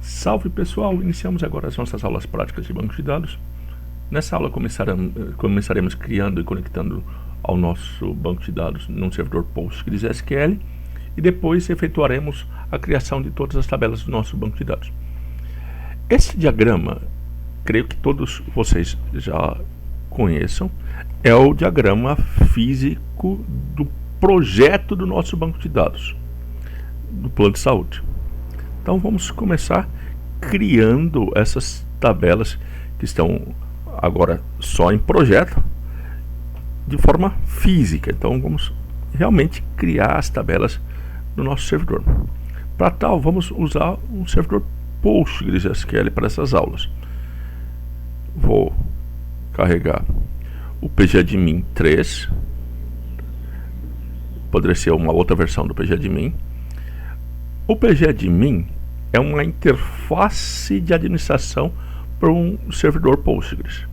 Salve pessoal, iniciamos agora as nossas aulas práticas de banco de dados. Nessa aula começaremos criando e conectando ao nosso banco de dados num servidor PostgreSQL e depois efetuaremos a criação de todas as tabelas do nosso banco de dados. Esse diagrama, creio que todos vocês já conheçam, é o diagrama físico do projeto do nosso banco de dados, do plano de saúde. Então vamos começar criando essas tabelas que estão agora só em projeto de forma física. Então vamos realmente criar as tabelas do nosso servidor. Para tal, vamos usar um servidor PostgreSQL para essas aulas. Vou carregar o pgadmin 3, poderia ser uma outra versão do pgadmin. O pgadmin é uma interface de administração para um servidor Postgres.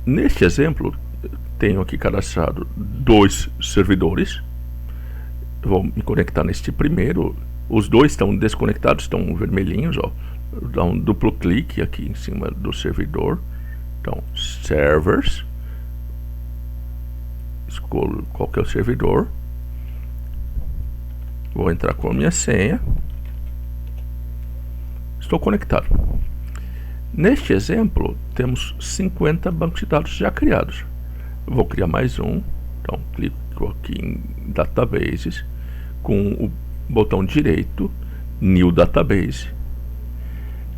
Neste exemplo, tenho aqui cadastrado 2 servidores. Vou me conectar neste primeiro. Os dois estão desconectados, estão vermelhinhos, ó. Dá um duplo clique aqui em cima do servidor. Então, servers. Escolho qual que é o servidor. Vou entrar com a minha senha. Estou conectado. Neste exemplo, temos 50 bancos de dados já criados. Eu vou criar mais um. Então, clico aqui em Databases, com o botão direito, New Database,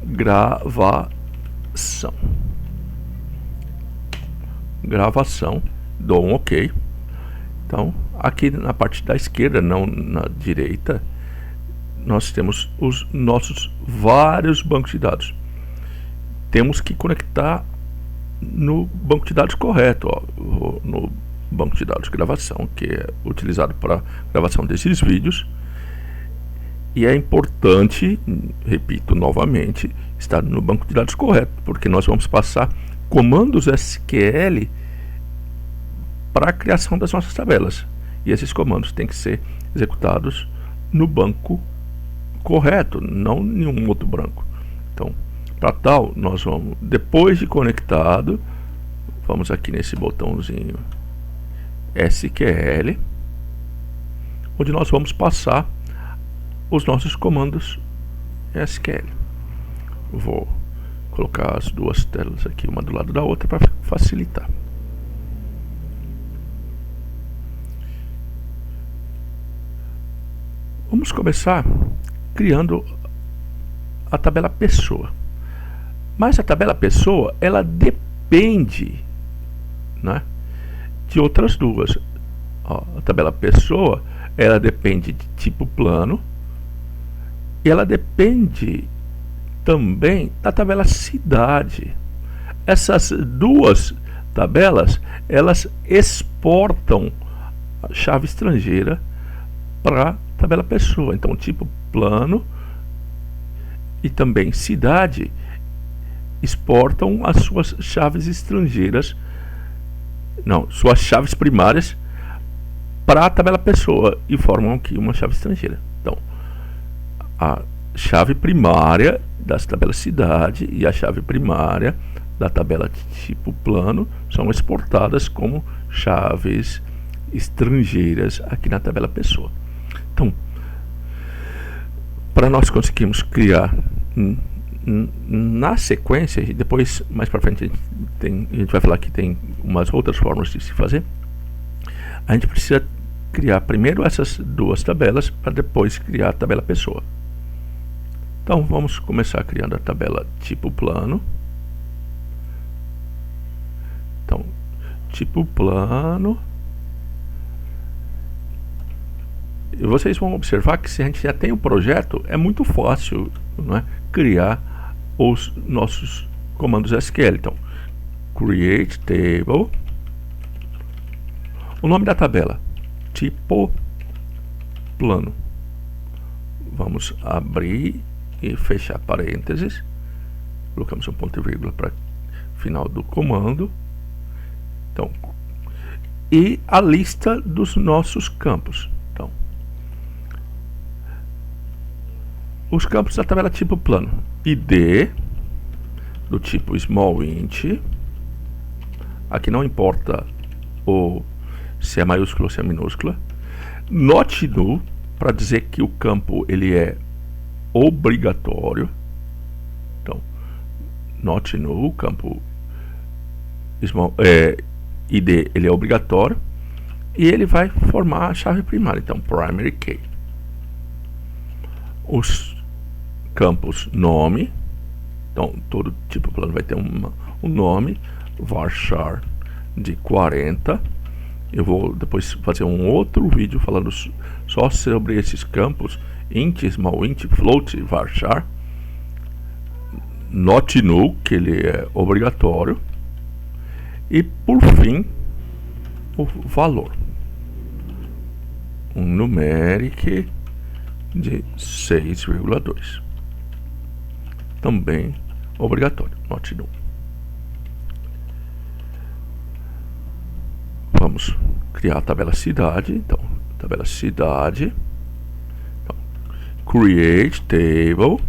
gravação, dou um OK. Então, aqui na parte da esquerda, não na direita, nós temos os nossos vários bancos de dados. Temos que conectar no banco de dados correto, ó, no banco de dados gravação, que é utilizado para gravação desses vídeos. E é importante, repito novamente, estar no banco de dados correto, porque nós vamos passar comandos SQL para a criação das nossas tabelas. E esses comandos têm que ser executados no banco correto, não em nenhum outro banco. Então, para tal, nós vamos, depois de conectado, vamos aqui nesse botãozinho SQL, onde nós vamos passar os nossos comandos SQL. Vou colocar as duas telas aqui, uma do lado da outra, para facilitar. Vamos começar criando a tabela pessoa. Mas a tabela pessoa, ela depende, né, de outras duas. Ó, a tabela pessoa, ela depende de tipo plano e ela depende também da tabela cidade. Essas duas tabelas, elas exportam a chave estrangeira para a tabela pessoa. Então, tipo plano e também cidade exportam as suas chaves estrangeiras, não, suas chaves primárias para a tabela pessoa e formam aqui uma chave estrangeira. Então, a chave primária das tabelas cidade e a chave primária da tabela tipo plano são exportadas como chaves estrangeiras aqui na tabela pessoa. Então, para nós conseguirmos criar na sequência, e depois mais para frente a gente vai falar que tem umas outras formas de se fazer. A gente precisa criar primeiro essas duas tabelas para depois criar a tabela pessoa. Então vamos começar criando a tabela tipo plano. Então, tipo plano. E vocês vão observar que se a gente já tem o projeto, é muito fácil, não é, criar os nossos comandos SQL. Então, create table, o nome da tabela, tipo plano. Vamos abrir e fechar parênteses, colocamos um ponto e vírgula para final do comando. Então, e a lista dos nossos campos. Então, os campos da tabela tipo plano. ID do tipo small int. Aqui não importa se é maiúsculo ou se é minúscula. Not null, para dizer que o campo ele é obrigatório. Então, not null, campo small, ID ele é obrigatório. E ele vai formar a chave primária. Então, primary key. Os campos nome. Então, todo tipo plano vai ter um nome. Varchar de 40. Eu vou depois fazer um outro vídeo falando só sobre esses campos. Int, small int, float, varchar. Not null, que ele é obrigatório. E por fim, o valor. Um numeric de 6,2. Também obrigatório, not null. Vamos criar a tabela cidade. Então, tabela cidade. Então, create table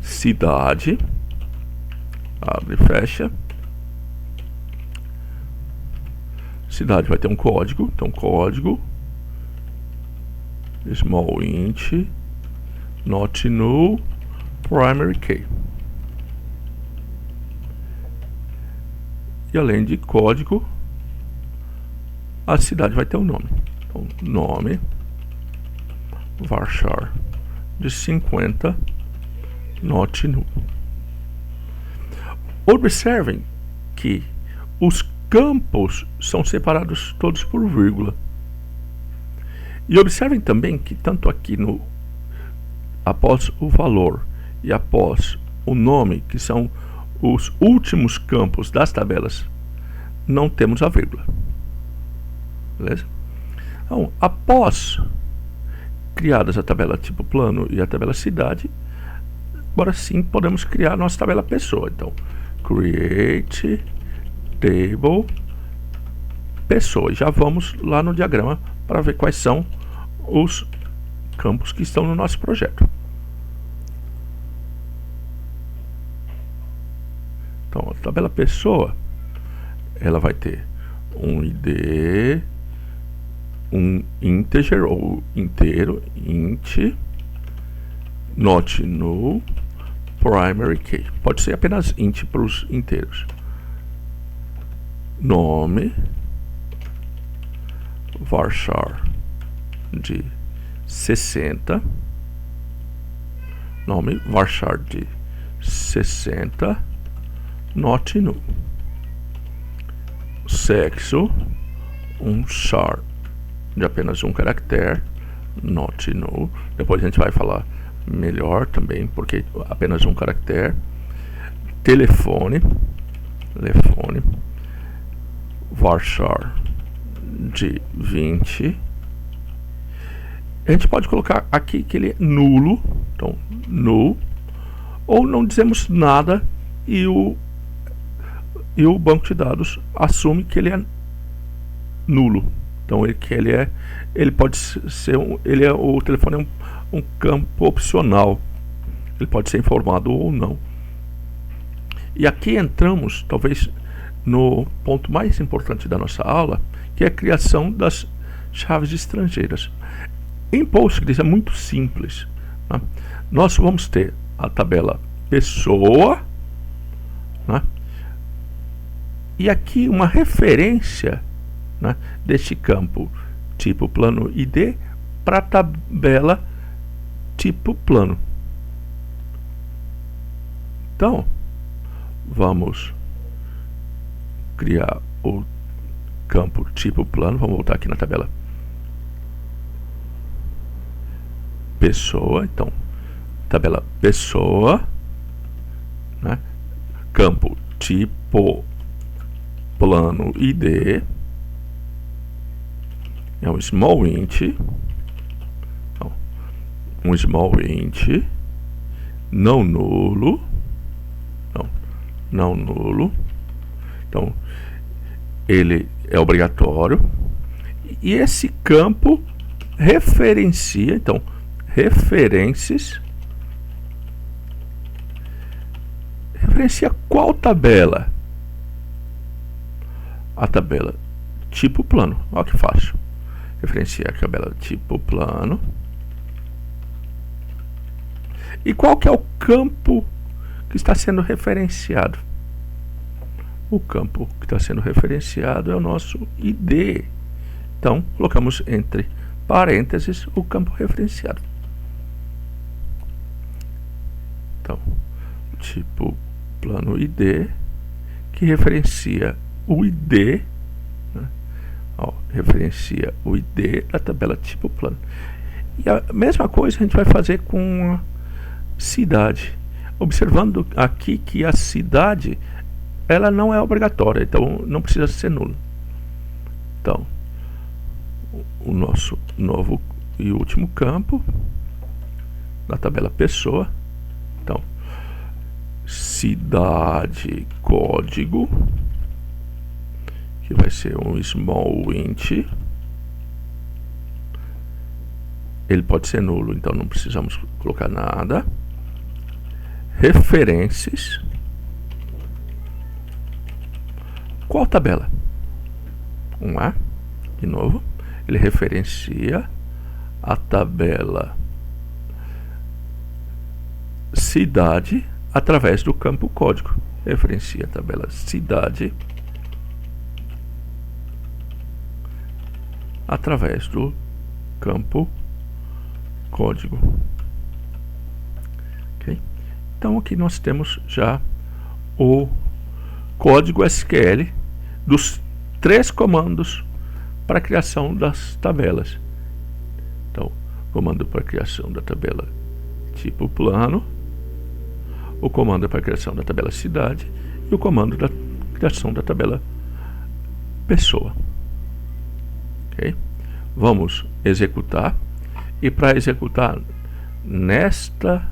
cidade. Abre e fecha. Cidade vai ter um código. Então, código small int not null primary key. E além de código, a cidade vai ter um nome. Então, nome varchar de 50 not null. Observem que os campos são separados todos por vírgula. E observem também que tanto aqui após o valor e após o nome, que são os últimos campos das tabelas, não temos a vírgula. Beleza? Então, após criadas a tabela tipo plano e a tabela cidade, agora sim podemos criar a nossa tabela pessoa. Então, create table pessoa. Já vamos lá no diagrama para ver quais são os campos que estão no nosso projeto. Então, a tabela pessoa, ela vai ter um ID, um integer ou inteiro, int, not null, primary key. Pode ser apenas int para os inteiros. Nome, varchar de 60, nome varchar de 60, not null. Sexo, char de apenas um caractere, not null. Depois a gente vai falar melhor também, porque apenas um caractere. Telefone, varchar de 20. A gente pode colocar aqui que ele é nulo, então null, ou não dizemos nada e o banco de dados assume que ele é nulo. Então ele pode ser o telefone é um campo opcional. Ele pode ser informado ou não. E aqui entramos talvez no ponto mais importante da nossa aula, que é a criação das chaves estrangeiras. Em Postgres é muito simples, né? Nós vamos ter a tabela pessoa, né? E aqui uma referência, né, deste campo tipo plano ID para a tabela tipo plano. Então, vamos criar o campo tipo plano. Vamos voltar aqui na tabela pessoa. Então, tabela pessoa, né, campo tipo plano ID, é um small int, então, um small int não nulo, não nulo. Então, ele é obrigatório. E esse campo referencia, então, referências. Referencia qual tabela? A tabela tipo plano. Olha que fácil. Referencia a tabela tipo plano. E qual que é o campo que está sendo referenciado? O campo que está sendo referenciado é o nosso ID. Então, colocamos entre parênteses o campo referenciado. Então, tipo plano ID, que referencia o ID, né? Ó, referencia o ID da tabela tipo plano. E a mesma coisa a gente vai fazer com a cidade. Observando aqui que a cidade, ela não é obrigatória, então não precisa ser nulo. Então, o nosso novo e último campo da tabela pessoa. Então, cidade código, que vai ser um small int. Ele pode ser nulo, então não precisamos colocar nada. Referências. Qual tabela? Um A, de novo. Ele referencia a tabela cidade através do campo código. Referencia a tabela cidade através do campo código. Okay? Então aqui nós temos já o código SQL dos 3 comandos para a criação das tabelas. Então, comando para a criação da tabela tipo plano, o comando para a criação da tabela cidade e o comando da criação da tabela pessoa. Okay? Vamos executar, e para executar nesta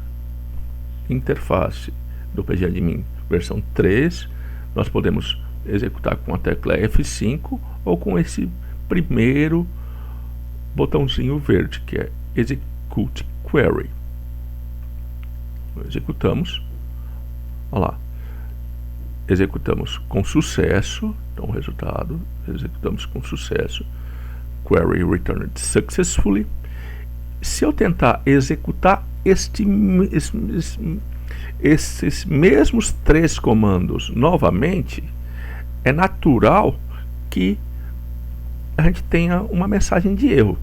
interface do pgadmin versão 3, nós podemos executar com a tecla F5 ou com esse primeiro botãozinho verde, que é Execute Query. Executamos. Olha lá. Executamos com sucesso. Então, o resultado, executamos com sucesso. Query returned successfully. Se eu tentar executar esses mesmos 3 comandos novamente, é natural que a gente tenha uma mensagem de erro.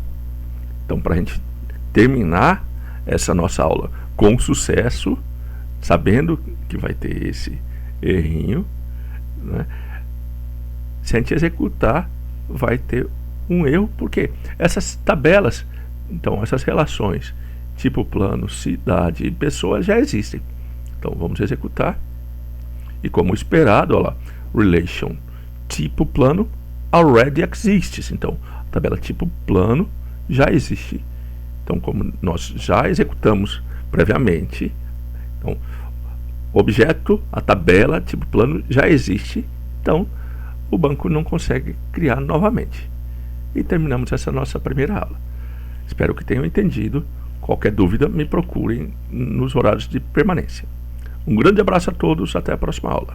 Então, para a gente terminar essa nossa aula com sucesso, sabendo que vai ter esse errinho, né? Se a gente executar, vai ter um erro, porque essas tabelas, então essas relações tipo plano, cidade e pessoa já existem. Então vamos executar, e como esperado, olha lá, relation tipo plano already exists. Então a tabela tipo plano já existe. Então, como nós já executamos previamente, então objeto, a tabela tipo plano já existe. Então o banco não consegue criar novamente. E terminamos essa nossa primeira aula. Espero que tenham entendido. Qualquer dúvida, me procurem nos horários de permanência. Um grande abraço a todos, até a próxima aula.